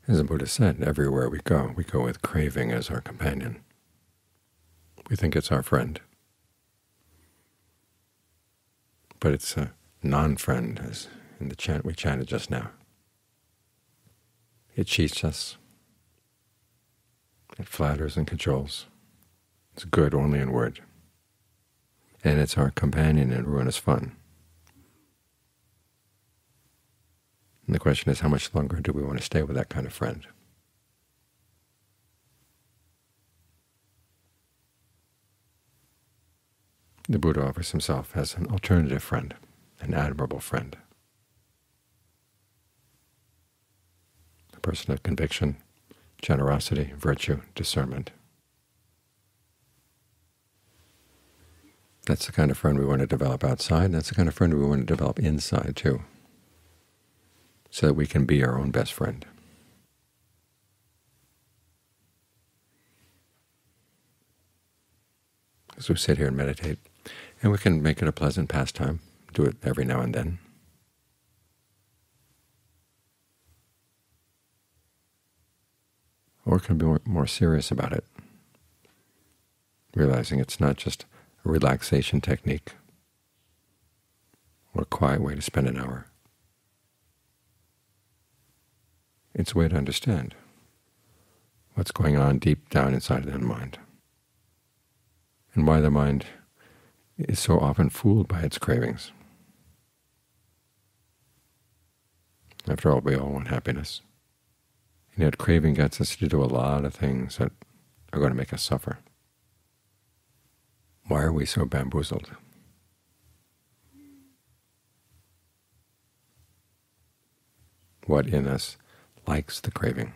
As the Buddha said, everywhere we go with craving as our companion. We think it's our friend, but it's a non-friend, as in the chant we chanted just now. It cheats us, it flatters and cajoles. It's good only in word, and it's our companion in ruinous fun. And the question is, how much longer do we want to stay with that kind of friend? The Buddha offers himself as an alternative friend, an admirable friend, a person of conviction, generosity, virtue, discernment. That's the kind of friend we want to develop outside, and that's the kind of friend we want to develop inside too, so that we can be our own best friend. As we sit here and meditate, and we can make it a pleasant pastime, do it every now and then. Or we can be more serious about it, realizing it's not just a relaxation technique or a quiet way to spend an hour. It's a way to understand what's going on deep down inside the mind, and why the mind is so often fooled by its cravings. After all, we all want happiness, and yet craving gets us to do a lot of things that are going to make us suffer. Why are we so bamboozled? What in us likes the craving?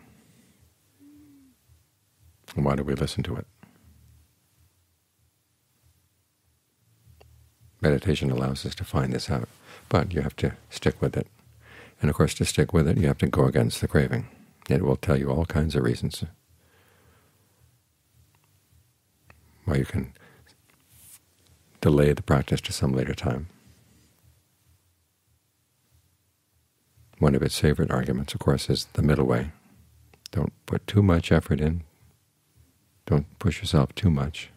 And why do we listen to it? Meditation allows us to find this out, but you have to stick with it. And of course, to stick with it, you have to go against the craving. It will tell you all kinds of reasons why you can delay the practice to some later time. One of its favorite arguments, of course, is the middle way. Don't put too much effort in. Don't push yourself too much.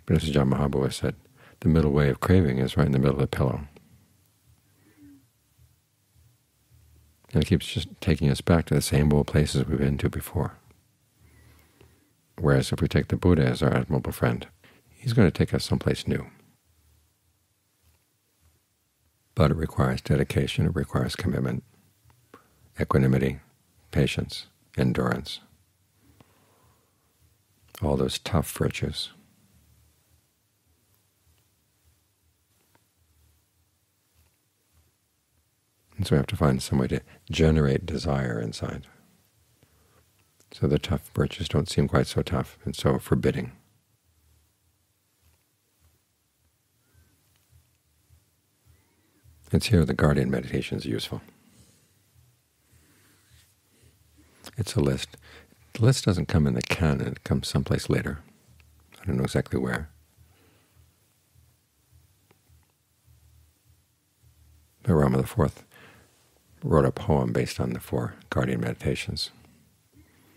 But as Ajahn Mahabua said, the middle way of craving is right in the middle of the pillow. And it keeps just taking us back to the same old places we've been to before. Whereas if we take the Buddha as our admirable friend, he's going to take us someplace new. But it requires dedication, it requires commitment, equanimity, patience, endurance, all those tough virtues. And so we have to find some way to generate desire inside, so the tough virtues don't seem quite so tough and so forbidding. It's here the guardian meditation is useful. It's a list. The list doesn't come in the canon, it comes someplace later. I don't know exactly where. But Rama IV wrote a poem based on the 4 guardian meditations.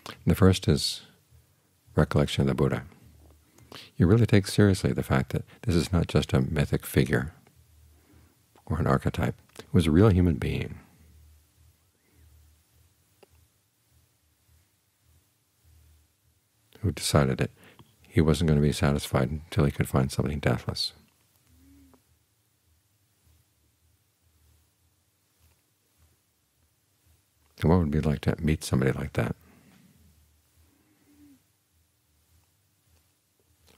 And the first is Recollection of the Buddha. You really take seriously the fact that this is not just a mythic figure or an archetype. It was a real human being. Who decided that he wasn't going to be satisfied until he could find something deathless. And what would it be like to meet somebody like that?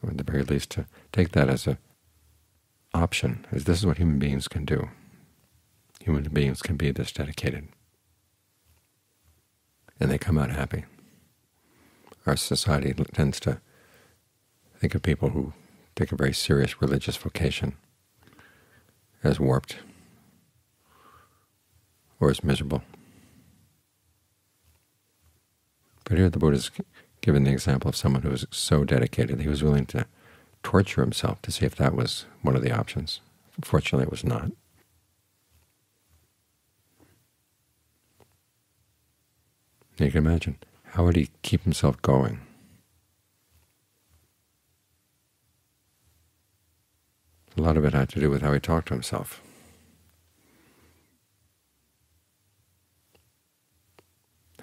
Or at the very least to take that as an option, as this is what human beings can do. Human beings can be this dedicated, and they come out happy. Our society tends to think of people who take a very serious religious vocation as warped or as miserable. But here the Buddha is given the example of someone who was so dedicated that he was willing to torture himself to see if that was one of the options. Fortunately, it was not. And you can imagine, how would he keep himself going? A lot of it had to do with how he talked to himself.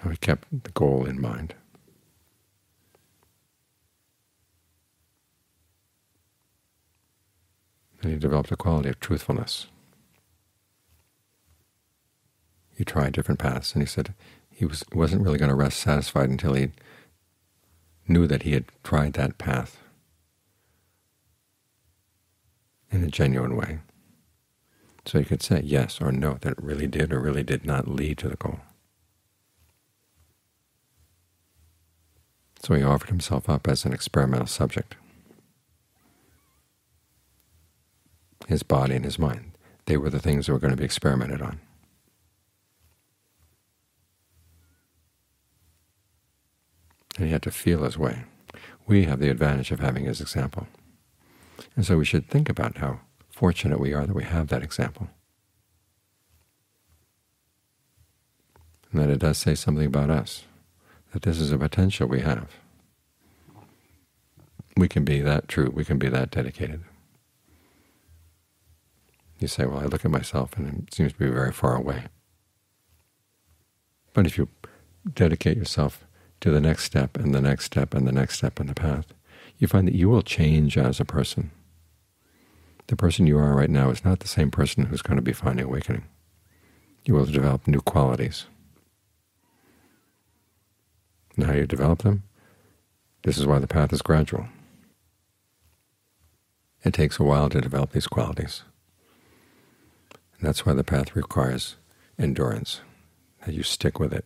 How he kept the goal in mind. And he developed a quality of truthfulness. He tried different paths, and he said he wasn't really going to rest satisfied until he knew that he had tried that path in a genuine way. So he could say yes or no, that it really did or really did not lead to the goal. So he offered himself up as an experimental subject. His body and his mind, they were the things that were going to be experimented on. And he had to feel his way. We have the advantage of having his example. And so we should think about how fortunate we are that we have that example. And that it does say something about us, that this is a potential we have. We can be that true, we can be that dedicated. You say, well, I look at myself and it seems to be very far away. But if you dedicate yourself to the next step and the next step and the next step in the path, you find that you will change as a person. The person you are right now is not the same person who's going to be finding awakening. You will develop new qualities. And how you develop them? This is why the path is gradual. It takes a while to develop these qualities. And that's why the path requires endurance, that you stick with it.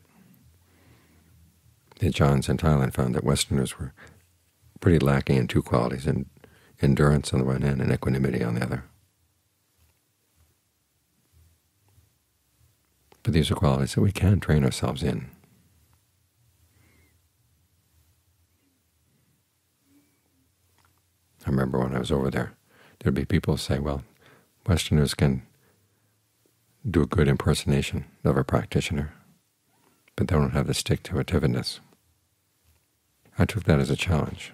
The Ajahns in Thailand found that Westerners were pretty lacking in two qualities, in endurance on the one hand and equanimity on the other. But these are qualities that we can train ourselves in. I remember when I was over there, there'd be people who say, well, Westerners can do a good impersonation of a practitioner, but they don't have the stick-to-itiveness. I took that as a challenge.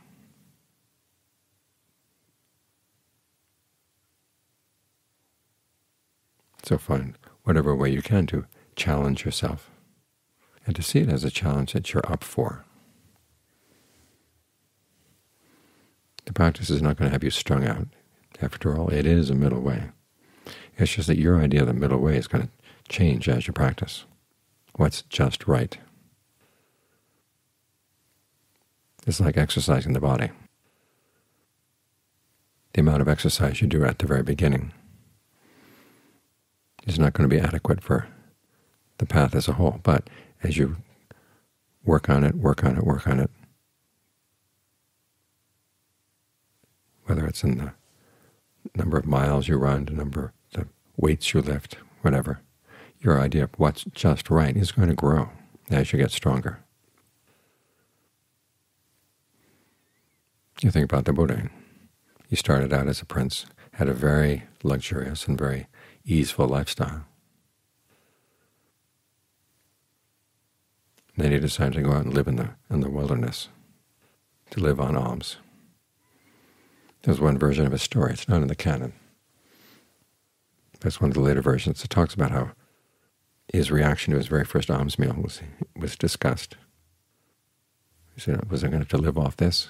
So find whatever way you can to challenge yourself, and to see it as a challenge that you're up for. The practice is not going to have you strung out. After all, it is a middle way. It's just that your idea of the middle way is going to change as you practice. What's just right? It's like exercising the body. The amount of exercise you do at the very beginning is not going to be adequate for the path as a whole. But as you work on it, whether it's in the number of miles you run, the weights you lift, whatever, your idea of what's just right is going to grow as you get stronger. You think about the Buddha. He started out as a prince, had a very luxurious and very easeful lifestyle. Then he decided to go out and live in the wilderness, to live on alms. There's one version of his story. It's not in the canon. That's one of the later versions. It talks about how his reaction to his very first alms meal was disgust. He said, was I going to have to live off this?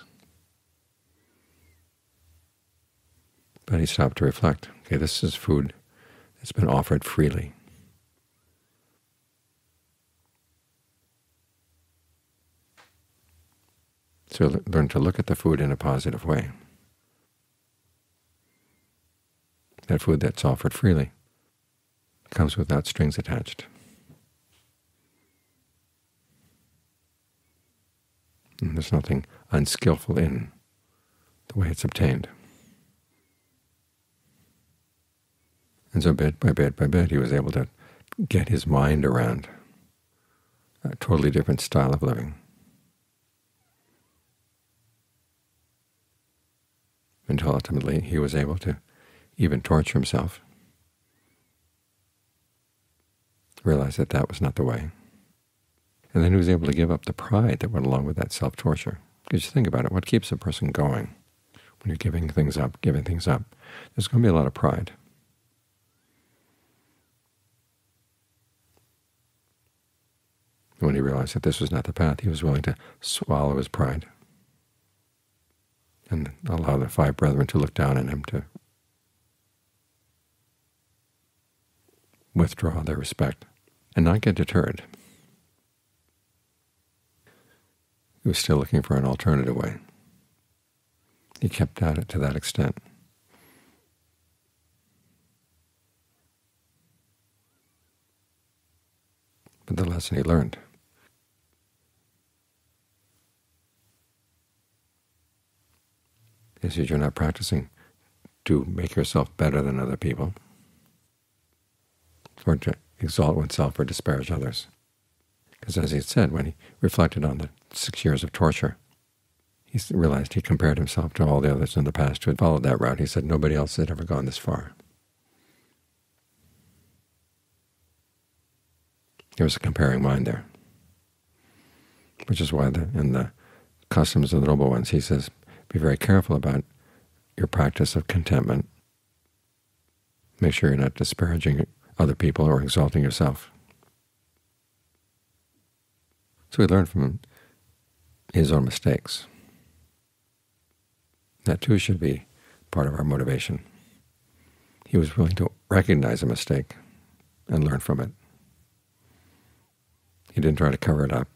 But he stopped to reflect. Okay, this is food that's been offered freely. So learn to look at the food in a positive way. That food that's offered freely comes without strings attached. And there's nothing unskillful in the way it's obtained. And so bit by bit, he was able to get his mind around a totally different style of living. Until ultimately he was able to even torture himself, realize that that was not the way. And then he was able to give up the pride that went along with that self-torture. Because you think about it, what keeps a person going when you're giving things up, There's going to be a lot of pride. When he realized that this was not the path, he was willing to swallow his pride and allow the 5 brethren to look down on him, to withdraw their respect and not get deterred. He was still looking for an alternative way. He kept at it to that extent. But the lesson he learned is that you're not practicing to make yourself better than other people, or to exalt oneself or disparage others. Because as he said, when he reflected on the 6 years of torture, he realized he compared himself to all the others in the past who had followed that route. He said nobody else had ever gone this far. There was a comparing mind there, which is why in the Customs of the Noble Ones he says, be very careful about your practice of contentment. Make sure you're not disparaging other people or exalting yourself. So he learned from his own mistakes. That too should be part of our motivation. He was willing to recognize a mistake and learn from it. He didn't try to cover it up.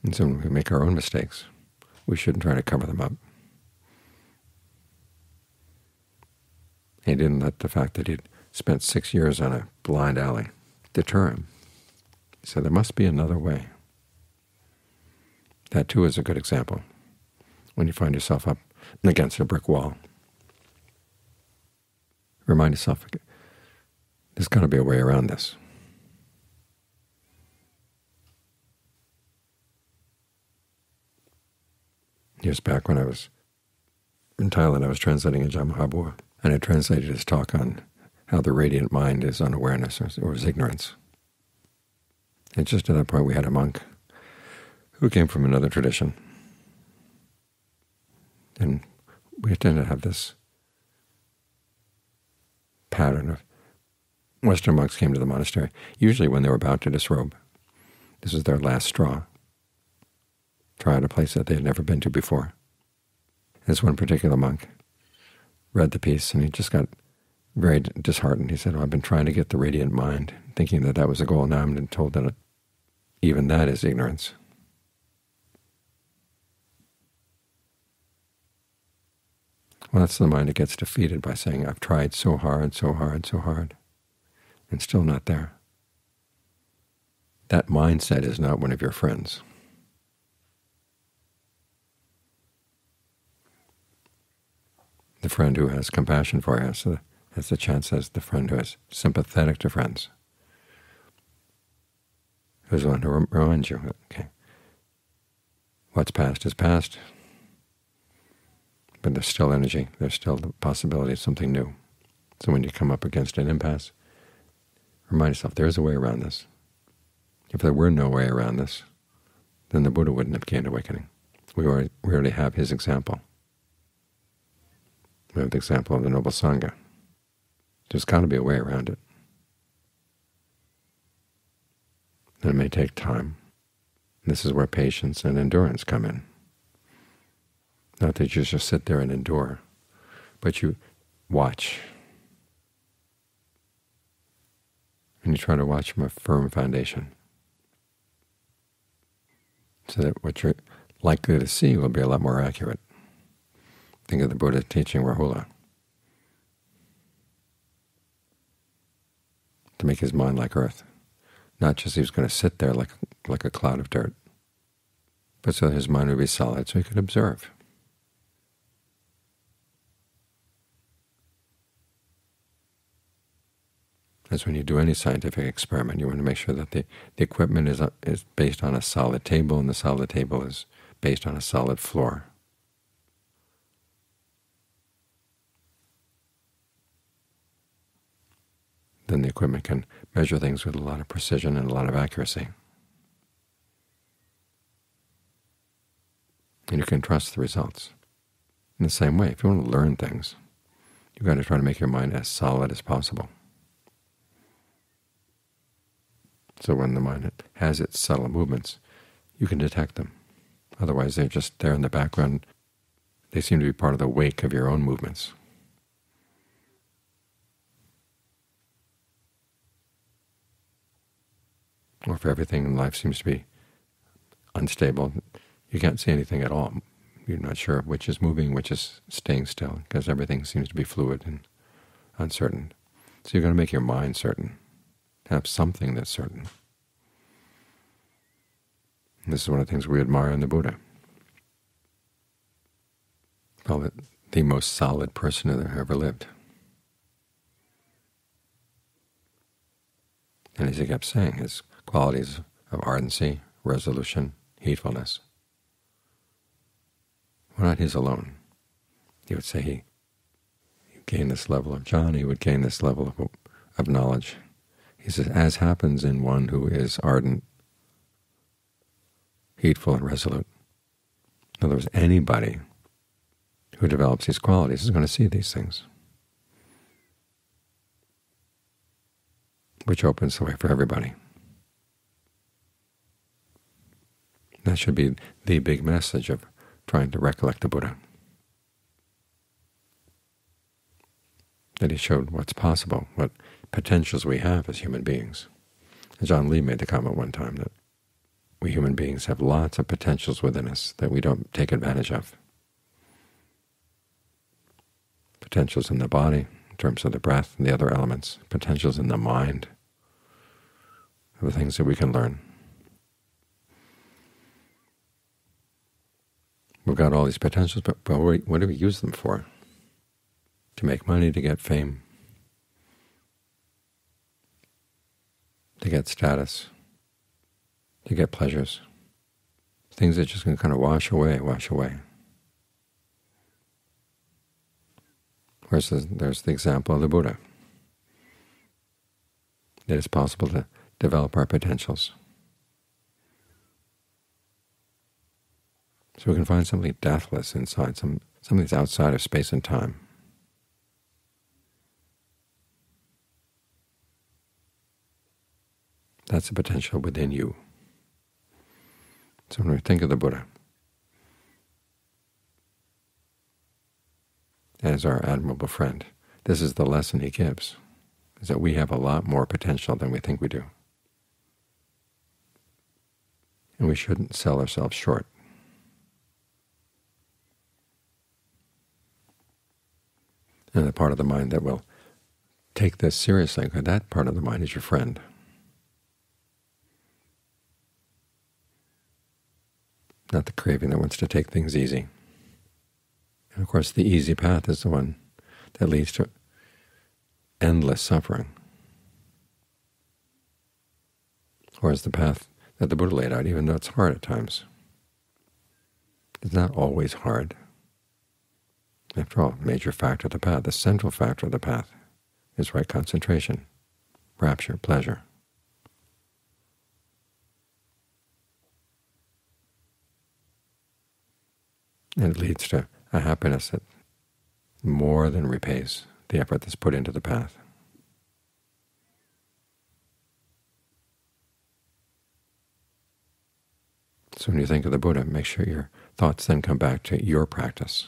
And so when we make our own mistakes, we shouldn't try to cover them up. He didn't let the fact that he'd spent 6 years on a blind alley deter him. He said there must be another way. That too is a good example. When you find yourself up against a brick wall, remind yourself, there's got to be a way around this. Years back when I was in Thailand, I was translating a Mahabua, and I translated his talk on how the radiant mind is unawareness or is ignorance. And just at that point we had a monk who came from another tradition. And we tend to have this pattern of Western monks came to the monastery, usually when they were about to disrobe. This was their last straw. Try out a place that they had never been to before. This one particular monk read the piece, and he just got very disheartened. He said, I've been trying to get the radiant mind, thinking that that was the goal. Now I'm been told that even that is ignorance. Well, that's the mind that gets defeated by saying, I've tried so hard, and still not there. That mindset is not one of your friends. The friend who has compassion for us, as the chant says, the friend who is sympathetic to friends, who's the one who reminds you, okay, what's past is past, but there's still energy, there's still the possibility of something new. So when you come up against an impasse, remind yourself there is a way around this. If there were no way around this, then the Buddha wouldn't have gained awakening. We already have his example. We have the example of the Noble Sangha. There's got to be a way around it. And it may take time. This is where patience and endurance come in. Not that you just sit there and endure, but you watch. And you try to watch from a firm foundation, so that what you're likely to see will be a lot more accurate. Think of the Buddha teaching Rahula to make his mind like earth. Not just he was going to sit there like a cloud of dirt, but so that his mind would be solid so he could observe. That's when you do any scientific experiment. You want to make sure that the equipment is based on a solid table, and the solid table is based on a solid floor. then the equipment can measure things with a lot of precision and a lot of accuracy. And you can trust the results. In the same way, if you want to learn things, you've got to try to make your mind as solid as possible. So when the mind has its subtle movements, you can detect them. Otherwise, they're just there in the background. They seem to be part of the wake of your own movements. Or if everything in life seems to be unstable, you can't see anything at all. You're not sure which is moving, which is staying still, because everything seems to be fluid and uncertain. So you've got to make your mind certain, have something that's certain. And this is one of the things we admire in the Buddha. Call it the most solid person who ever lived. And as he kept saying, his qualities of ardency, resolution, heedfulness were not his alone. He would say he gained this level of jhana, he would gain this level of knowledge. He says, as happens in one who is ardent, heedful, and resolute. In other words, anybody who develops these qualities is going to see these things, which opens the way for everybody. That should be the big message of trying to recollect the Buddha, that he showed what's possible, what potentials we have as human beings. And John Lee made the comment one time that we human beings have lots of potentials within us that we don't take advantage of. Potentials in the body, in terms of the breath and the other elements, potentials in the mind, of the things that we can learn. We've got all these potentials, but what do we use them for? To make money, to get fame, to get status, to get pleasures, things that are just going to kind of wash away. Whereas there's the example of the Buddha, that it's possible to develop our potentials. So we can find something deathless inside, something that's outside of space and time. That's the potential within you. So when we think of the Buddha as our admirable friend, this is the lesson he gives, is that we have a lot more potential than we think we do. And we shouldn't sell ourselves short. And the part of the mind that will take this seriously, that part of the mind is your friend. Not the craving that wants to take things easy. And of course the easy path is the one that leads to endless suffering. Whereas the path that the Buddha laid out, even though it's hard at times, it's not always hard. After all, major factor of the path, the central factor of the path, is right concentration, rapture, pleasure. And it leads to a happiness that more than repays the effort that's put into the path. So when you think of the Buddha, make sure your thoughts then come back to your practice.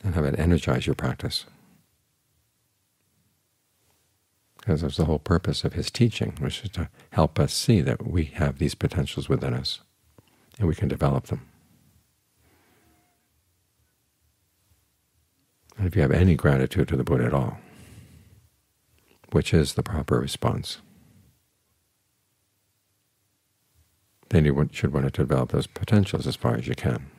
And have it energize your practice. Because that's the whole purpose of his teaching, which is to help us see that we have these potentials within us, and we can develop them. And if you have any gratitude to the Buddha at all, which is the proper response, then you should want to develop those potentials as far as you can.